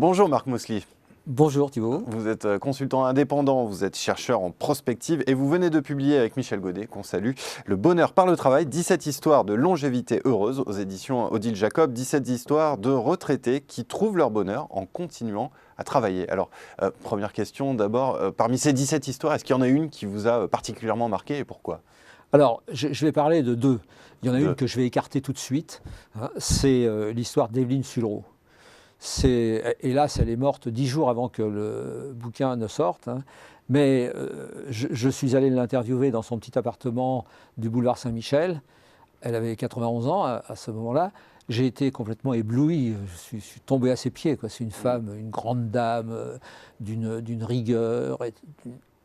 Bonjour Marc Mosley. Bonjour Thibault. Vous êtes consultant indépendant, vous êtes chercheur en prospective et vous venez de publier avec Michel Godet, qu'on salue, Le bonheur par le travail, 17 histoires de longévité heureuse aux éditions Odile Jacob, 17 histoires de retraités qui trouvent leur bonheur en continuant à travailler. Alors, première question d'abord, parmi ces 17 histoires, est-ce qu'il y en a une qui vous a particulièrement marqué et pourquoi ? Alors, je vais parler de deux. Il y en a une que je vais écarter tout de suite, hein, c'est l'histoire d'Evelyne Sulro. Hélas, elle est morte 10 jours avant que le bouquin ne sorte, hein. Mais je suis allé l'interviewer dans son petit appartement du boulevard Saint-Michel. Elle avait 91 ans à ce moment-là. J'ai été complètement ébloui, je suis tombé à ses pieds, quoi. C'est une femme, une grande dame, d'une rigueur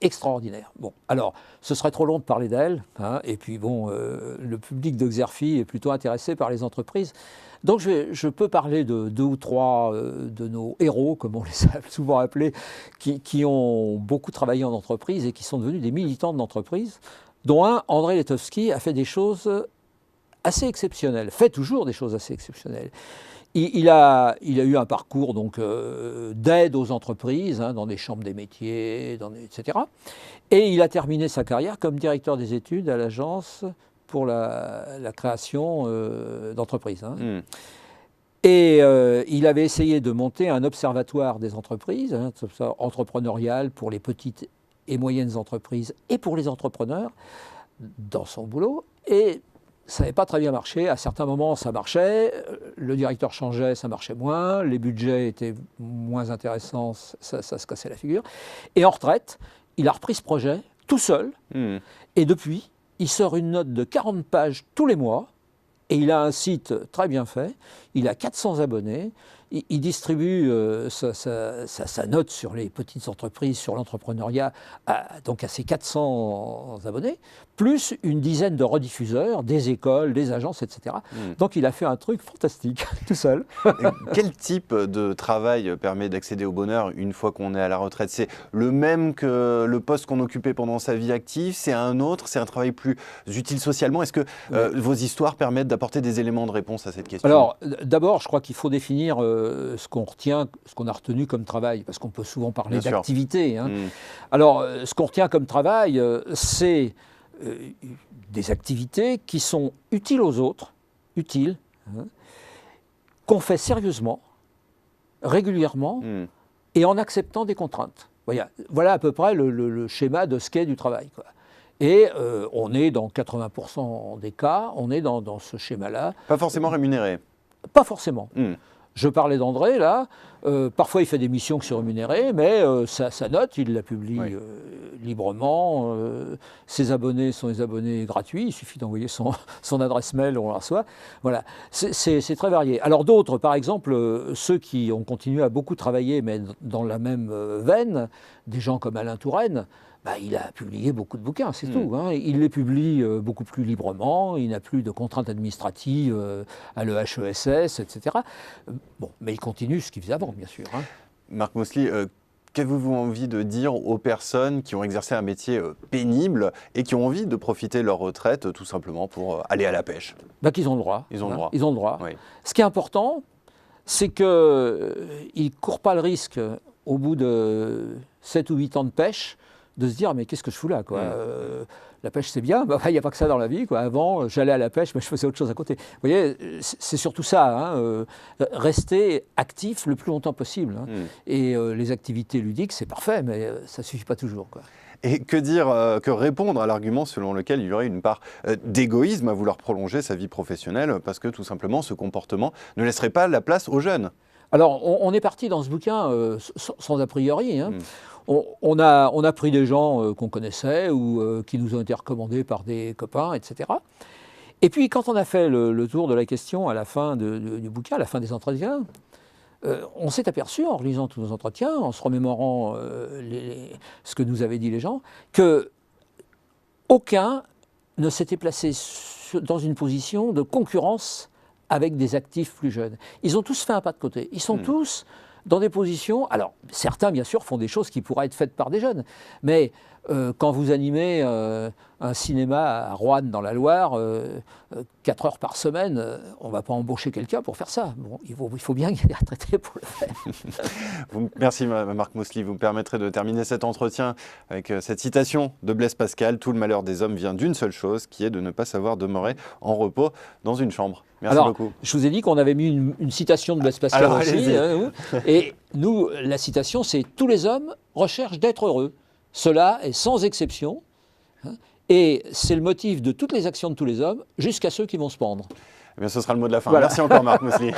extraordinaire. Bon, alors, ce serait trop long de parler d'elle, hein, et puis bon, le public de Xerfi est plutôt intéressé par les entreprises. Donc je peux parler de deux ou trois de nos héros, comme on les a souvent appelés, qui ont beaucoup travaillé en entreprise et qui sont devenus des militants de l'entreprise, dont un, André Letowski, a fait des choses assez exceptionnelles, fait toujours des choses assez exceptionnelles. Il a eu un parcours d'aide aux entreprises, hein, dans des chambres des métiers, etc. Et il a terminé sa carrière comme directeur des études à l'agence pour la création d'entreprises. Hein. Et il avait essayé de monter un observatoire des entreprises, hein, entrepreneurial pour les petites et moyennes entreprises et pour les entrepreneurs dans son boulot. Et ça n'avait pas très bien marché. À certains moments, ça marchait. Le directeur changeait, ça marchait moins. Les budgets étaient moins intéressants, ça se cassait la figure. Et en retraite, il a repris ce projet tout seul. Et depuis, il sort une note de 40 pages tous les mois. Et il a un site très bien fait. Il a 400 abonnés. Il distribue sa note sur les petites entreprises, sur l'entrepreneuriat, donc à ses 400 abonnés, plus une dizaine de rediffuseurs, des écoles, des agences, etc. Donc il a fait un truc fantastique, tout seul. Quel type de travail permet d'accéder au bonheur une fois qu'on est à la retraite? C'est le même que le poste qu'on occupait pendant sa vie active? C'est un autre? C'est un travail plus utile socialement? Est-ce que vos histoires permettent d'apporter des éléments de réponse à cette question? Alors, d'abord, je crois qu'il faut définir ce qu'on a retenu comme travail, parce qu'on peut souvent parler d'activité. Hein. Alors, ce qu'on retient comme travail, c'est des activités qui sont utiles aux autres, hein, qu'on fait sérieusement, régulièrement, et en acceptant des contraintes. Voilà à peu près le schéma de ce qu'est du travail, quoi. Et on est dans 80% des cas, on est dans ce schéma-là. Pas forcément rémunéré? Pas forcément. Je parlais d'André, là. Parfois, il fait des missions qui sont rémunérées, mais sa note, il la publie librement. Ses abonnés sont des abonnés gratuits. Il suffit d'envoyer son adresse mail, on la reçoit. Voilà. C'est très varié. Alors d'autres, par exemple, ceux qui ont continué à beaucoup travailler, mais dans la même veine, des gens comme Alain Touraine, il a publié beaucoup de bouquins, c'est tout. Hein. Il les publie beaucoup plus librement, il n'a plus de contraintes administratives à l'EHESS, etc. Bon, mais il continue ce qu'il faisait avant, bien sûr. Hein. Marc Mosley, qu'avez-vous envie de dire aux personnes qui ont exercé un métier pénible et qui ont envie de profiter de leur retraite tout simplement pour aller à la pêche? Qu'ils ont le droit. Ils ont le droit. Ils ont le droit. Oui. Ce qui est important, c'est qu'ils ne courent pas le risque, au bout de 7 ou 8 ans de pêche, de se dire mais qu'est-ce que je fous là, quoi. La pêche c'est bien, il n'y a pas que ça dans la vie, quoi. Avant j'allais à la pêche, mais je faisais autre chose à côté. Vous voyez, c'est surtout ça, hein, rester actif le plus longtemps possible. Hein. Et les activités ludiques c'est parfait, mais ça ne suffit pas toujours, quoi. Et que dire, que répondre à l'argument selon lequel il y aurait une part d'égoïsme à vouloir prolonger sa vie professionnelle parce que tout simplement ce comportement ne laisserait pas la place aux jeunes? Alors, on est parti dans ce bouquin sans a priori. Hein. On a pris des gens qu'on connaissait ou qui nous ont été recommandés par des copains, etc. Et puis, quand on a fait le tour de la question à la fin du bouquin, à la fin des entretiens, on s'est aperçu, en relisant tous nos entretiens, en se remémorant ce que nous avaient dit les gens, qu'aucun ne s'était placé dans une position de concurrence avec des actifs plus jeunes. Ils ont tous fait un pas de côté. Ils sont tous dans des positions... Alors, certains, bien sûr, font des choses qui pourraient être faites par des jeunes, mais quand vous animez un cinéma à Roanne dans la Loire, 4 heures par semaine, on ne va pas embaucher quelqu'un pour faire ça. Bon, il faut bien qu'il y ait des retraités pour le faire. Merci Marc Mousselis, vous me permettrez de terminer cet entretien avec cette citation de Blaise Pascal: tout le malheur des hommes vient d'une seule chose, qui est de ne pas savoir demeurer en repos dans une chambre. Merci beaucoup. Je vous ai dit qu'on avait mis une citation de Blaise Pascal aussi. Et nous, la citation, c'est « Tous les hommes recherchent d'être heureux. Cela est sans exception. » Et c'est le motif de toutes les actions de tous les hommes, jusqu'à ceux qui vont se pendre. Eh bien, ce sera le mot de la fin. Voilà. Merci encore Marc Mousselis.